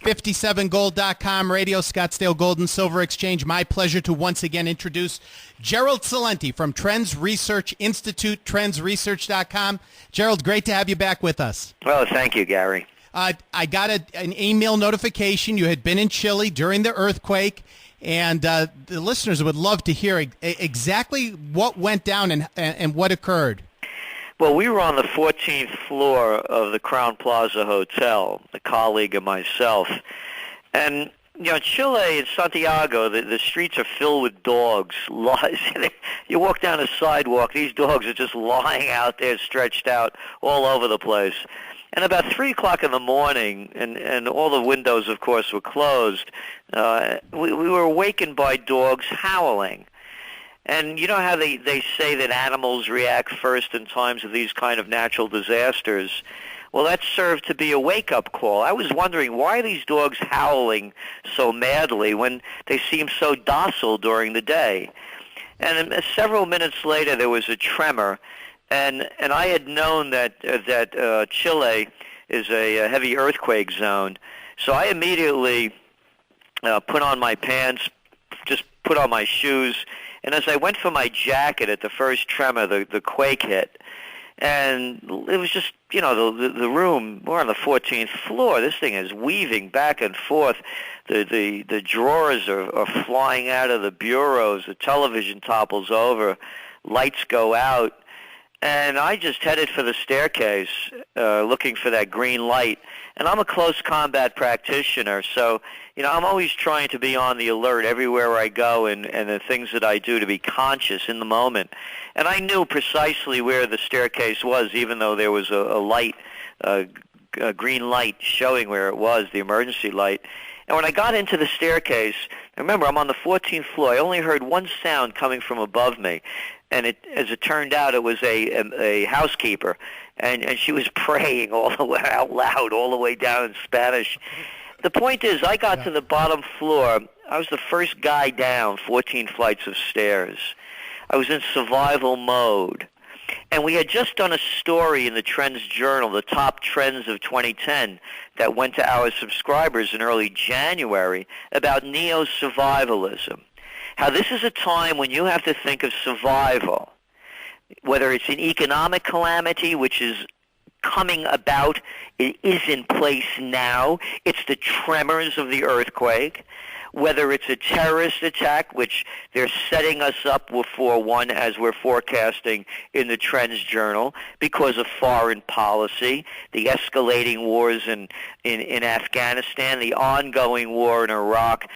57gold.com, Radio, Scottsdale Gold and Silver Exchange. My pleasure to once again introduce Gerald Celente from Trends Research Institute, trendsresearch.com. Gerald, great to have you back with us. Well, thank you, Gary. I got an email notification. You had been in Chile during the earthquake, and the listeners would love to hear exactly what went down and what occurred. Well, we were on the 14th floor of the Crown Plaza Hotel, a colleague and myself. And, Chile and Santiago, the streets are filled with dogs. You walk down a sidewalk, these dogs are just lying out there, stretched out all over the place. And about 3 o'clock in the morning, and all the windows, of course, were closed, we were awakened by dogs howling. And you know how they say that animals react first in times of these kind of natural disasters? Well, that served to be a wake-up call. I was wondering, why are these dogs howling so madly when they seem so docile during the day? And several minutes later, there was a tremor, and I had known that Chile is a heavy earthquake zone, so I immediately put on my pants, just put on my shoes, and as I went for my jacket at the first tremor, the quake hit. And it was just, the room, we're on the 14th floor. This thing is weaving back and forth. The drawers are flying out of the bureaus. The television topples over. Lights go out. And I just headed for the staircase, looking for that green light. And I'm a close combat practitioner, so I'm always trying to be on the alert everywhere I go, and the things that I do to be conscious in the moment. And I knew precisely where the staircase was, even though there was a light, a green light showing where it was, the emergency light. And when I got into the staircase, remember, I'm on the 14th floor. I only heard one sound coming from above me. And as it turned out, it was a housekeeper, and she was praying all the way out loud, all the way down in Spanish. The point is, I got to the bottom floor. I was the first guy down 14 flights of stairs. I was in survival mode. And we had just done a story in the Trends Journal, the top trends of 2010, that went to our subscribers in early January about neo-survivalism. How this is a time when you have to think of survival, whether it's an economic calamity, which is coming about, it is in place now, it's the tremors of the earthquake, whether it's a terrorist attack, which they're setting us up for one as we're forecasting in the Trends Journal because of foreign policy, the escalating wars in Afghanistan, the ongoing war in Iraq,